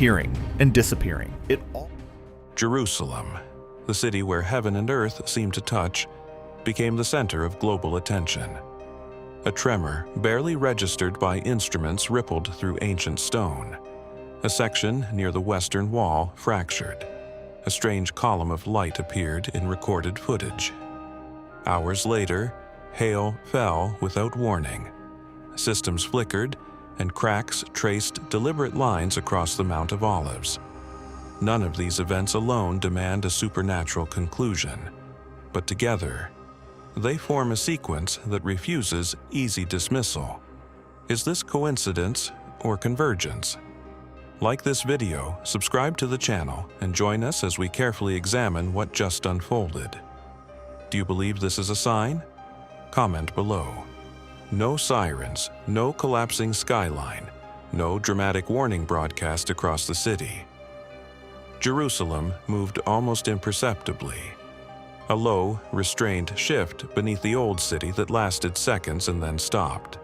appearing and disappearing. Jerusalem, the city where heaven and earth seemed to touch, became the center of global attention. A tremor, barely registered by instruments, rippled through ancient stone. A section near the western wall fractured. A strange column of light appeared in recorded footage. Hours later, hail fell without warning. Systems flickered, and cracks traced deliberate lines across the Mount of Olives. None of these events alone demand a supernatural conclusion, but together, they form a sequence that refuses easy dismissal. Is this coincidence or convergence? Like this video, subscribe to the channel, and join us as we carefully examine what just unfolded. Do you believe this is a sign? Comment below. No sirens, no collapsing skyline, no dramatic warning broadcast across the city. Jerusalem moved almost imperceptibly. A low, restrained shift beneath the old city that lasted seconds and then stopped.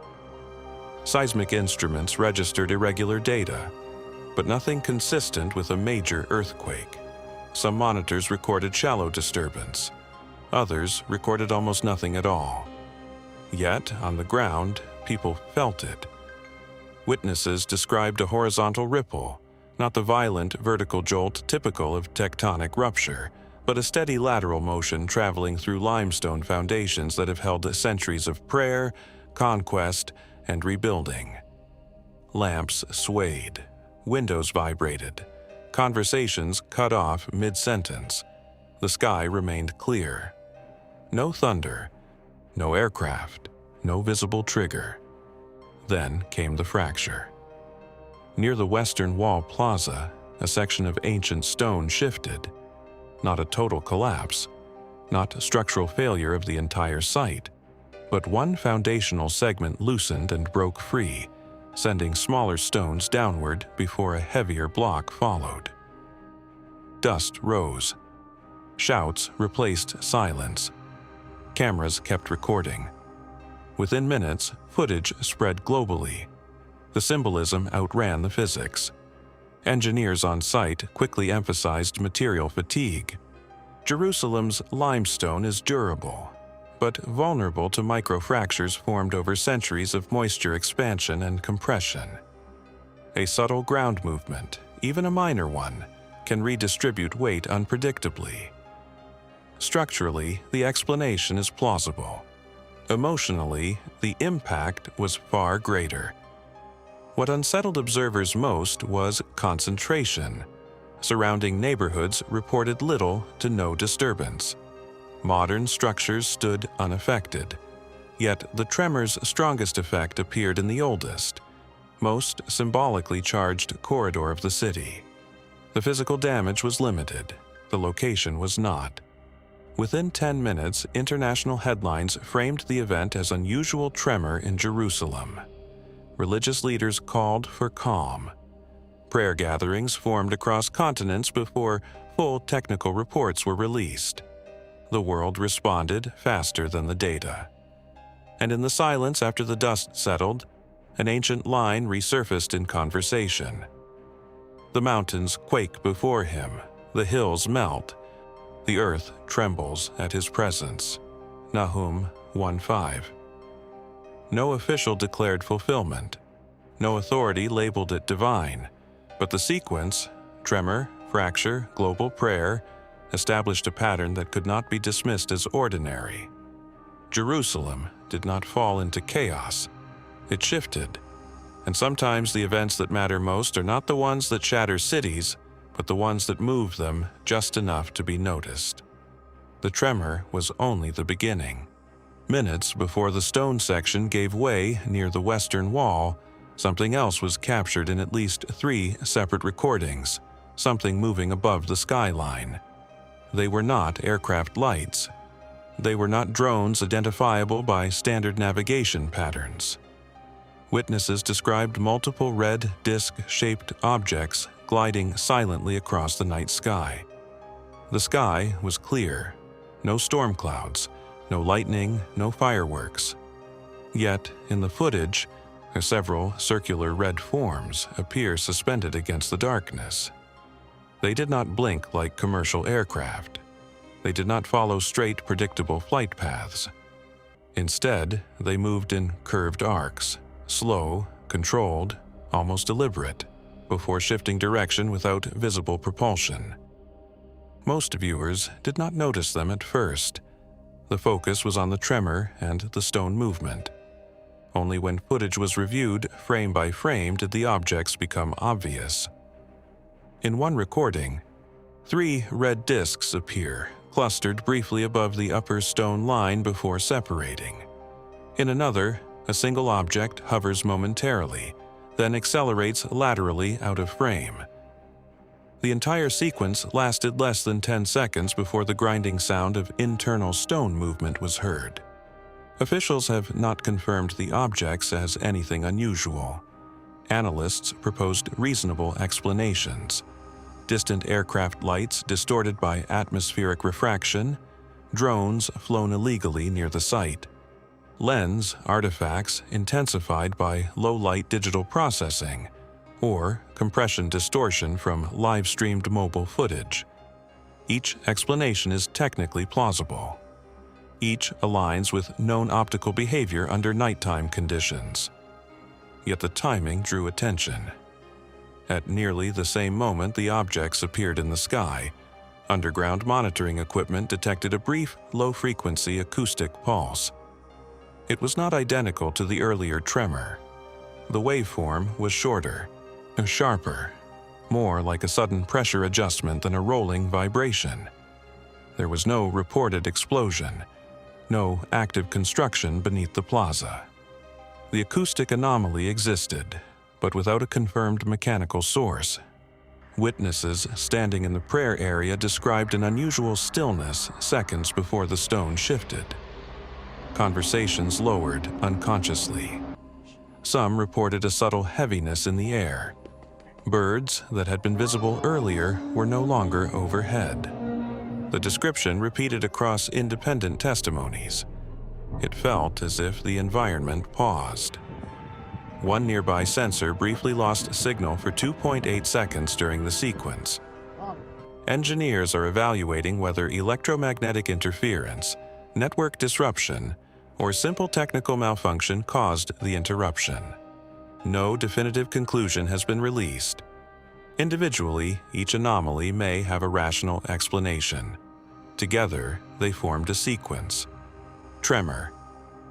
Seismic instruments registered irregular data, but nothing consistent with a major earthquake. Some monitors recorded shallow disturbance. Others recorded almost nothing at all. Yet, on the ground, people felt it. Witnesses described a horizontal ripple, not the violent vertical jolt typical of tectonic rupture, but a steady lateral motion traveling through limestone foundations that have held centuries of prayer, conquest, and rebuilding. Lamps swayed, windows vibrated, conversations cut off mid-sentence. The sky remained clear. No thunder, no aircraft, no visible trigger. Then came the fracture. Near the western wall plaza, a section of ancient stone shifted. Not a total collapse, not structural failure of the entire site, but one foundational segment loosened and broke free, sending smaller stones downward before a heavier block followed. Dust rose. Shouts replaced silence. Cameras kept recording. Within minutes, footage spread globally. The symbolism outran the physics. Engineers on site quickly emphasized material fatigue. Jerusalem's limestone is durable, but vulnerable to microfractures formed over centuries of moisture expansion and compression. A subtle ground movement, even a minor one, can redistribute weight unpredictably. Structurally, the explanation is plausible. Emotionally, the impact was far greater. What unsettled observers most was concentration. Surrounding neighborhoods reported little to no disturbance. Modern structures stood unaffected. Yet the tremor's strongest effect appeared in the oldest, most symbolically charged corridor of the city. The physical damage was limited. The location was not. Within 10 minutes, international headlines framed the event as unusual tremor in Jerusalem. Religious leaders called for calm. Prayer gatherings formed across continents before full technical reports were released. The world responded faster than the data. And in the silence after the dust settled, an ancient line resurfaced in conversation. The mountains quake before him, the hills melt, the earth trembles at his presence. Nahum 1:5. No official declared fulfillment. No authority labeled it divine. But the sequence, tremor, fracture, global prayer, established a pattern that could not be dismissed as ordinary. Jerusalem did not fall into chaos. It shifted. And sometimes the events that matter most are not the ones that shatter cities, but the ones that move them just enough to be noticed. The tremor was only the beginning. Minutes before the stone section gave way near the western wall, something else was captured in at least 3 separate recordings, something moving above the skyline. They were not aircraft lights. They were not drones identifiable by standard navigation patterns. Witnesses described multiple red disc-shaped objects gliding silently across the night sky. The sky was clear. No storm clouds, no lightning, no fireworks. Yet, in the footage, Several circular red forms appear suspended against the darkness. They did not blink like commercial aircraft. They did not follow straight, predictable flight paths. Instead, they moved in curved arcs, slow, controlled, almost deliberate, before shifting direction without visible propulsion. Most viewers did not notice them at first. The focus was on the tremor and the stone movement. Only when footage was reviewed frame by frame did the objects become obvious. In one recording, 3 red discs appear, clustered briefly above the upper stone line before separating. In another, a single object hovers momentarily, then accelerates laterally out of frame. The entire sequence lasted less than 10 seconds before the grinding sound of internal stone movement was heard. Officials have not confirmed the objects as anything unusual. Analysts proposed reasonable explanations: distant aircraft lights distorted by atmospheric refraction, drones flown illegally near the site, lens artifacts intensified by low-light digital processing, or compression distortion from live-streamed mobile footage. Each explanation is technically plausible. Each aligns with known optical behavior under nighttime conditions. Yet the timing drew attention. At nearly the same moment the objects appeared in the sky, underground monitoring equipment detected a brief, low-frequency acoustic pulse. It was not identical to the earlier tremor. The waveform was shorter, sharper, more like a sudden pressure adjustment than a rolling vibration. There was no reported explosion, no active construction beneath the plaza. The acoustic anomaly existed, but without a confirmed mechanical source. Witnesses standing in the prayer area described an unusual stillness seconds before the stone shifted. Conversations lowered unconsciously. Some reported a subtle heaviness in the air. Birds that had been visible earlier were no longer overhead. The description repeated across independent testimonies. It felt as if the environment paused. One nearby sensor briefly lost signal for 2.8 seconds during the sequence. Engineers are evaluating whether electromagnetic interference, network disruption, or simple technical malfunction caused the interruption. No definitive conclusion has been released. Individually, each anomaly may have a rational explanation. Together, they formed a sequence: tremor,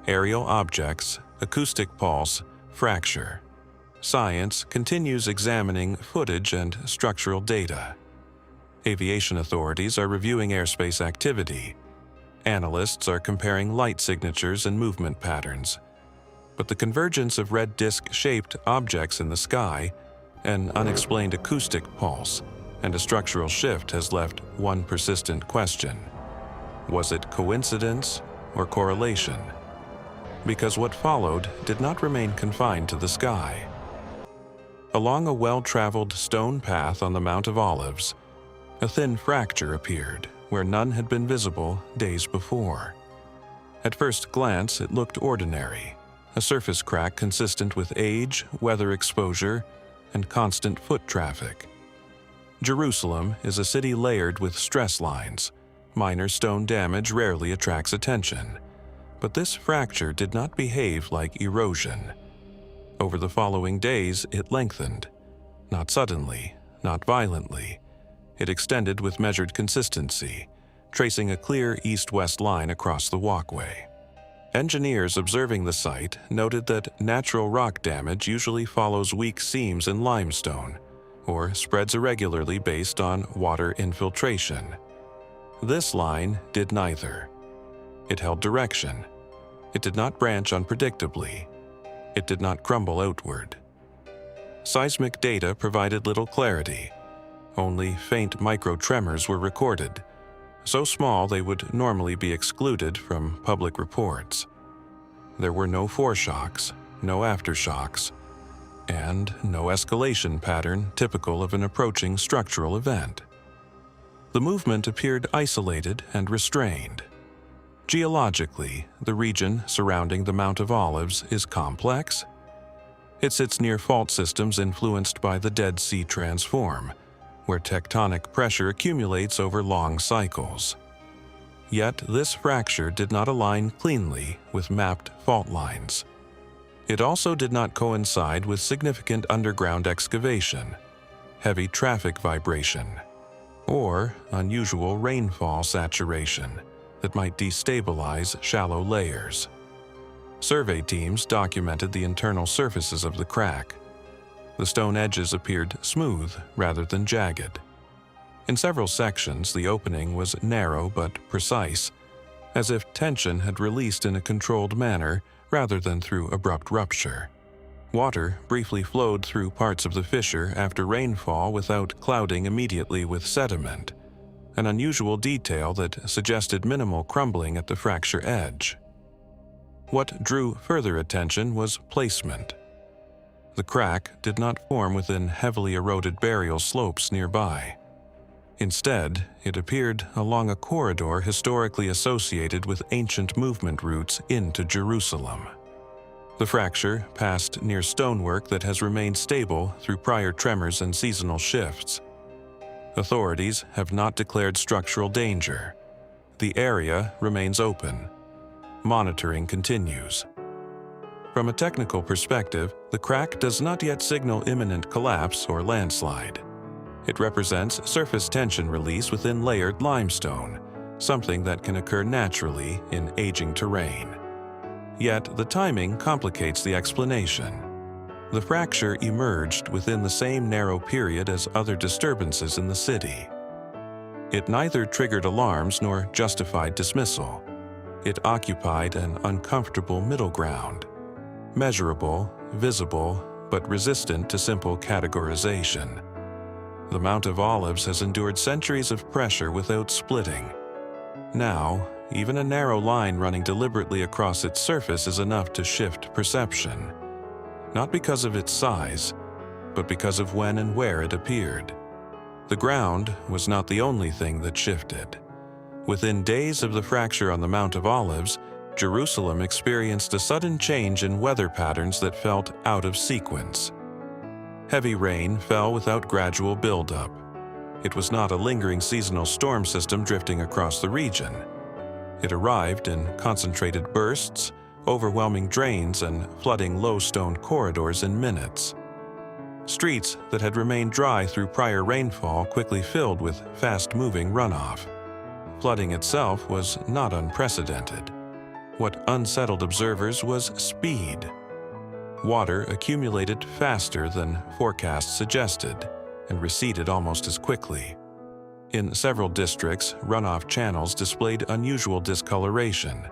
aerial objects, acoustic pulse, fracture. Science continues examining footage and structural data. Aviation authorities are reviewing airspace activity. Analysts are comparing light signatures and movement patterns. But the convergence of red disc-shaped objects in the sky, an unexplained acoustic pulse, and a structural shift has left one persistent question. Was it coincidence or correlation? Because what followed did not remain confined to the sky. Along a well-traveled stone path on the Mount of Olives, a thin fracture appeared where none had been visible days before. At first glance, it looked ordinary, a surface crack consistent with age, weather exposure, and constant foot traffic. Jerusalem is a city layered with stress lines. Minor stone damage rarely attracts attention. But this fracture did not behave like erosion. Over the following days, it lengthened. Not suddenly, not violently. It extended with measured consistency, tracing a clear east-west line across the walkway. Engineers observing the site noted that natural rock damage usually follows weak seams in limestone, or spreads irregularly based on water infiltration. This line did neither. It held direction. It did not branch unpredictably. It did not crumble outward. Seismic data provided little clarity. Only faint micro-tremors were recorded, so small they would normally be excluded from public reports. There were no foreshocks, no aftershocks, and no escalation pattern typical of an approaching structural event. The movement appeared isolated and restrained. Geologically, the region surrounding the Mount of Olives is complex. It sits near fault systems influenced by the Dead Sea transform, where tectonic pressure accumulates over long cycles. Yet this fracture did not align cleanly with mapped fault lines. It also did not coincide with significant underground excavation, heavy traffic vibration, or unusual rainfall saturation that might destabilize shallow layers. Survey teams documented the internal surfaces of the crack. The stone edges appeared smooth rather than jagged. In several sections, the opening was narrow but precise, as if tension had released in a controlled manner rather than through abrupt rupture. Water briefly flowed through parts of the fissure after rainfall without clouding immediately with sediment, an unusual detail that suggested minimal crumbling at the fracture edge. What drew further attention was placement. The crack did not form within heavily eroded burial slopes nearby. Instead, it appeared along a corridor historically associated with ancient movement routes into Jerusalem. The fracture passed near stonework that has remained stable through prior tremors and seasonal shifts. Authorities have not declared structural danger. The area remains open. Monitoring continues. From a technical perspective, the crack does not yet signal imminent collapse or landslide. It represents surface tension release within layered limestone, something that can occur naturally in aging terrain. Yet the timing complicates the explanation. The fracture emerged within the same narrow period as other disturbances in the city. It neither triggered alarms nor justified dismissal. It occupied an uncomfortable middle ground, measurable, visible, but resistant to simple categorization. The Mount of Olives has endured centuries of pressure without splitting. Now, even a narrow line running deliberately across its surface is enough to shift perception, not because of its size, but because of when and where it appeared. The ground was not the only thing that shifted. Within days of the fracture on the Mount of Olives, Jerusalem experienced a sudden change in weather patterns that felt out of sequence. Heavy rain fell without gradual buildup. It was not a lingering seasonal storm system drifting across the region. It arrived in concentrated bursts, overwhelming drains and flooding low stone corridors in minutes. Streets that had remained dry through prior rainfall quickly filled with fast-moving runoff. Flooding itself was not unprecedented. What unsettled observers was speed. Water accumulated faster than forecasts suggested and receded almost as quickly. In several districts, runoff channels displayed unusual discoloration,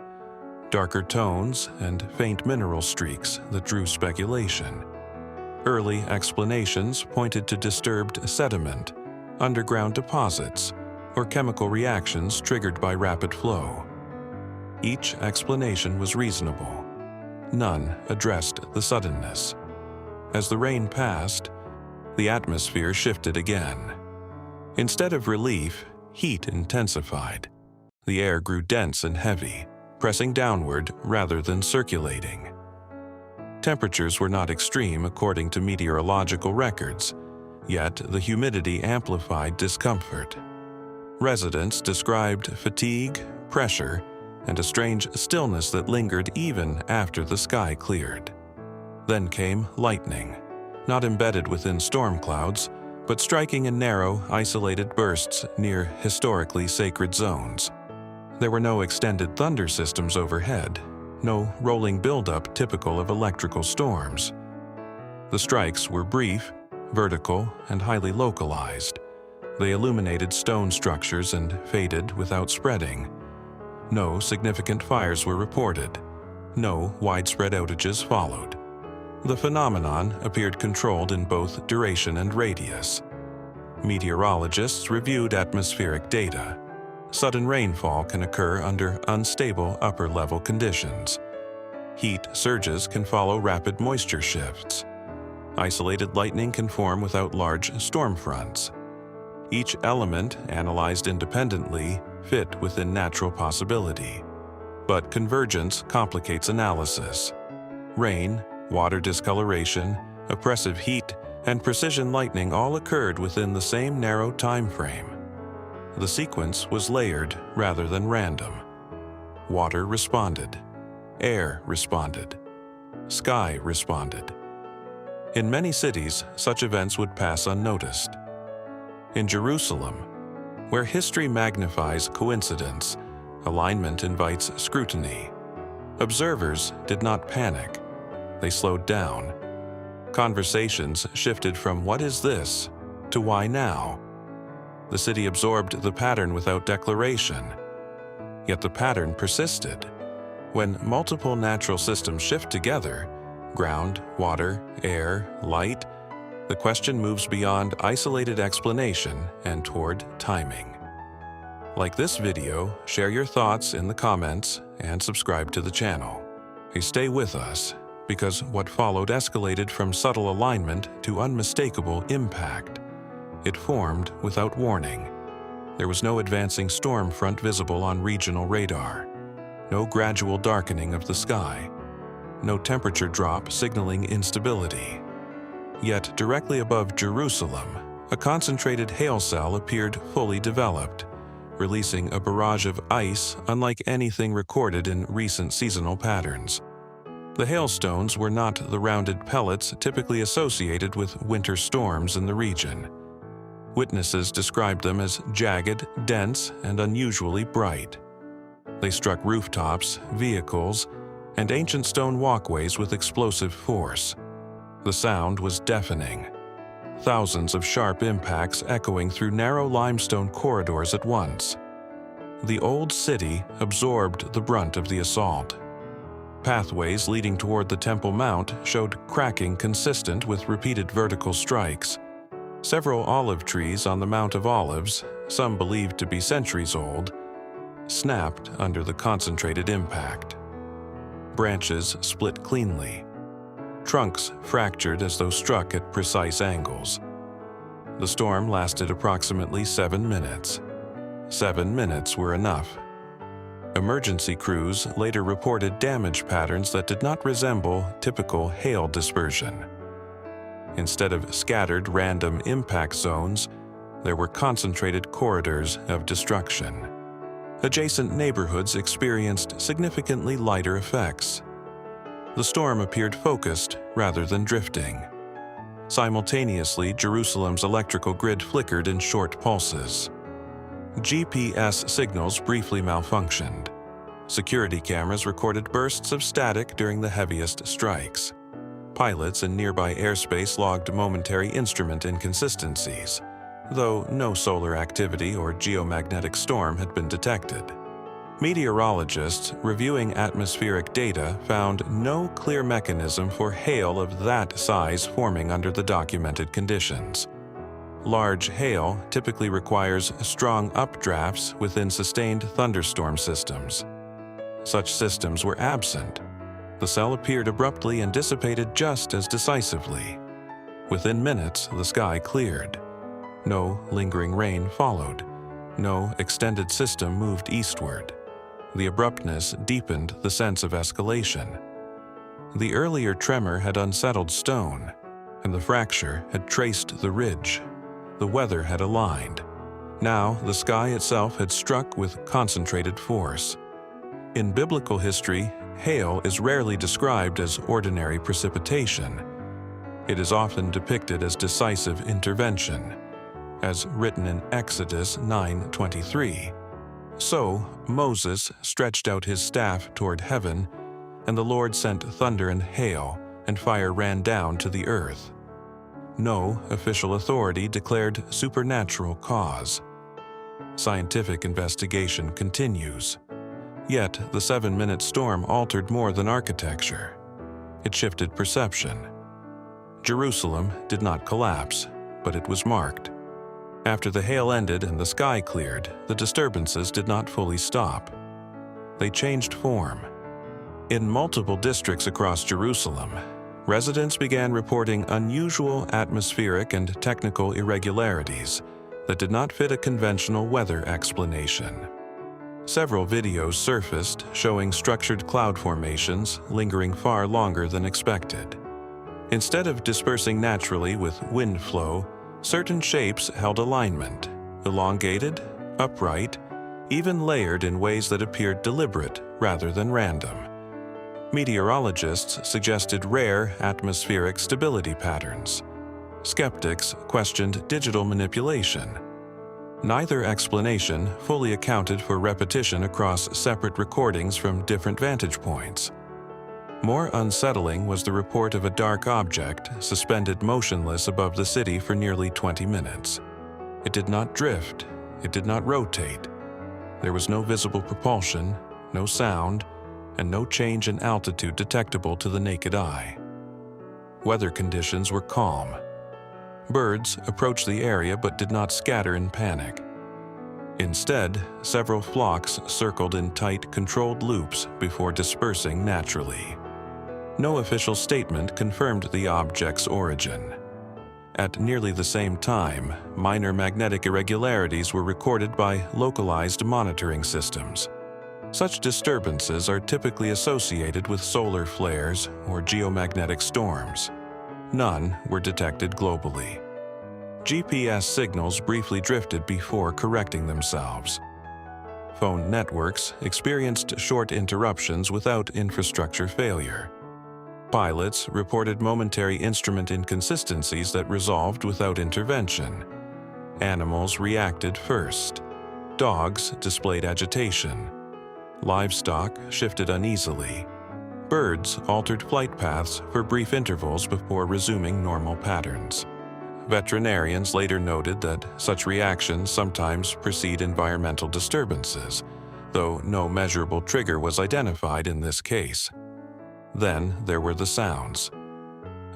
darker tones, and faint mineral streaks that drew speculation. Early explanations pointed to disturbed sediment, underground deposits, or chemical reactions triggered by rapid flow. Each explanation was reasonable. None addressed the suddenness. As the rain passed, the atmosphere shifted again. Instead of relief, heat intensified. The air grew dense and heavy, pressing downward rather than circulating. Temperatures were not extreme according to meteorological records, yet the humidity amplified discomfort. Residents described fatigue, pressure, and a strange stillness that lingered even after the sky cleared. Then came lightning, not embedded within storm clouds, but striking in narrow, isolated bursts near historically sacred zones. There were no extended thunder systems overhead, no rolling buildup typical of electrical storms. The strikes were brief, vertical, and highly localized. They illuminated stone structures and faded without spreading. No significant fires were reported. No widespread outages followed. The phenomenon appeared controlled in both duration and radius. Meteorologists reviewed atmospheric data. Sudden rainfall can occur under unstable upper-level conditions. Heat surges can follow rapid moisture shifts. Isolated lightning can form without large storm fronts. Each element, analyzed independently, fit within natural possibility. But convergence complicates analysis. Rain, Water discoloration, oppressive heat, and precision lightning all occurred within the same narrow time frame. The sequence was layered rather than random. Water responded. Air responded. Sky responded. In many cities, such events would pass unnoticed. In Jerusalem, where history magnifies coincidence, alignment invites scrutiny. Observers did not panic. They slowed down. Conversations shifted from "what is this?" to "why now?" The city absorbed the pattern without declaration. Yet the pattern persisted. When multiple natural systems shift together, ground, water, air, light, the question moves beyond isolated explanation and toward timing. Like this video, share your thoughts in the comments and subscribe to the channel. Hey, stay with us, because what followed escalated from subtle alignment to unmistakable impact. It formed without warning. There was no advancing storm front visible on regional radar, no gradual darkening of the sky, no temperature drop signaling instability. Yet directly above Jerusalem, a concentrated hail cell appeared fully developed, releasing a barrage of ice unlike anything recorded in recent seasonal patterns. The hailstones were not the rounded pellets typically associated with winter storms in the region. Witnesses described them as jagged, dense, and unusually bright. They struck rooftops, vehicles, and ancient stone walkways with explosive force. The sound was deafening. Thousands of sharp impacts echoing through narrow limestone corridors at once. The old city absorbed the brunt of the assault. Pathways leading toward the Temple Mount showed cracking consistent with repeated vertical strikes. Several olive trees on the Mount of Olives, some believed to be centuries old, snapped under the concentrated impact. Branches split cleanly. Trunks fractured as though struck at precise angles. The storm lasted approximately 7 minutes. 7 minutes were enough. Emergency crews later reported damage patterns that did not resemble typical hail dispersion. Instead of scattered random impact zones, there were concentrated corridors of destruction. Adjacent neighborhoods experienced significantly lighter effects. The storm appeared focused rather than drifting. Simultaneously, Jerusalem's electrical grid flickered in short pulses. GPS signals briefly malfunctioned. Security cameras recorded bursts of static during the heaviest strikes. Pilots in nearby airspace logged momentary instrument inconsistencies, though no solar activity or geomagnetic storm had been detected. Meteorologists reviewing atmospheric data found no clear mechanism for hail of that size forming under the documented conditions. Large hail typically requires strong updrafts within sustained thunderstorm systems. Such systems were absent. The cell appeared abruptly and dissipated just as decisively. Within minutes, the sky cleared. No lingering rain followed. No extended system moved eastward. The abruptness deepened the sense of escalation. The earlier tremor had unsettled stone, and the fracture had traced the ridge. The weather had aligned. Now the sky itself had struck with concentrated force. In biblical history, hail is rarely described as ordinary precipitation. It is often depicted as decisive intervention, as written in Exodus 9:23. So Moses stretched out his staff toward heaven, and the Lord sent thunder and hail, and fire ran down to the earth. No official authority declared supernatural cause. Scientific investigation continues. Yet the 7-minute storm altered more than architecture. It shifted perception. Jerusalem did not collapse, but it was marked. After the hail ended and the sky cleared, the disturbances did not fully stop. They changed form. In multiple districts across Jerusalem, residents began reporting unusual atmospheric and technical irregularities that did not fit a conventional weather explanation. Several videos surfaced showing structured cloud formations lingering far longer than expected. Instead of dispersing naturally with wind flow, certain shapes held alignment, elongated, upright, even layered in ways that appeared deliberate rather than random. Meteorologists suggested rare atmospheric stability patterns. Skeptics questioned digital manipulation. Neither explanation fully accounted for repetition across separate recordings from different vantage points. More unsettling was the report of a dark object suspended motionless above the city for nearly 20 minutes. It did not drift, it did not rotate. There was no visible propulsion, no sound, and no change in altitude detectable to the naked eye. Weather conditions were calm. Birds approached the area but did not scatter in panic. Instead, several flocks circled in tight, controlled loops before dispersing naturally. No official statement confirmed the object's origin. At nearly the same time, minor magnetic irregularities were recorded by localized monitoring systems. Such disturbances are typically associated with solar flares or geomagnetic storms. None were detected globally. GPS signals briefly drifted before correcting themselves. Phone networks experienced short interruptions without infrastructure failure. Pilots reported momentary instrument inconsistencies that resolved without intervention. Animals reacted first. Dogs displayed agitation. Livestock shifted uneasily. Birds altered flight paths for brief intervals before resuming normal patterns. Veterinarians later noted that such reactions sometimes precede environmental disturbances, though no measurable trigger was identified in this case. Then there were the sounds.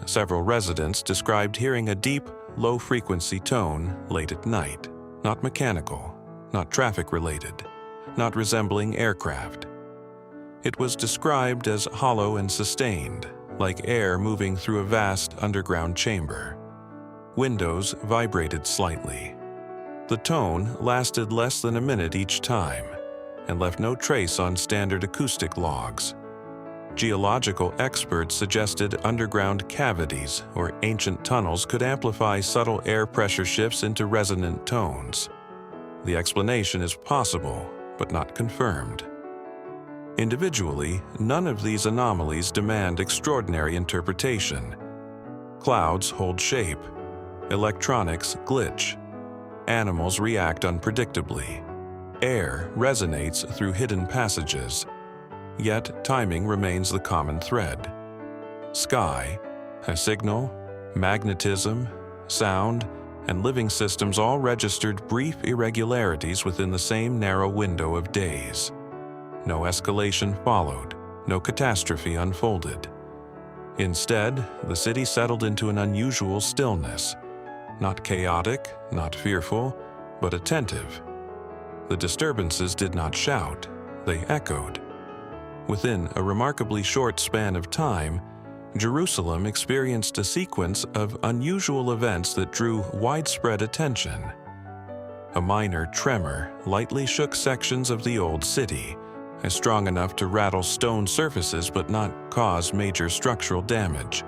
Several residents described hearing a deep, low-frequency tone late at night, not mechanical, not traffic-related, not resembling aircraft. It was described as hollow and sustained, like air moving through a vast underground chamber. Windows vibrated slightly. The tone lasted less than a minute each time and left no trace on standard acoustic logs. Geological experts suggested underground cavities or ancient tunnels could amplify subtle air pressure shifts into resonant tones. The explanation is possible, but not confirmed. Individually, none of these anomalies demand extraordinary interpretation. Clouds hold shape. Electronics glitch. Animals react unpredictably. Air resonates through hidden passages. Yet timing remains the common thread. Sky, a signal, magnetism, sound, and living systems all registered brief irregularities within the same narrow window of days. No escalation followed, no catastrophe unfolded. Instead, the city settled into an unusual stillness, not chaotic, not fearful, but attentive. The disturbances did not shout, they echoed. Within a remarkably short span of time, Jerusalem experienced a sequence of unusual events that drew widespread attention. A minor tremor lightly shook sections of the old city, strong enough to rattle stone surfaces but not cause major structural damage.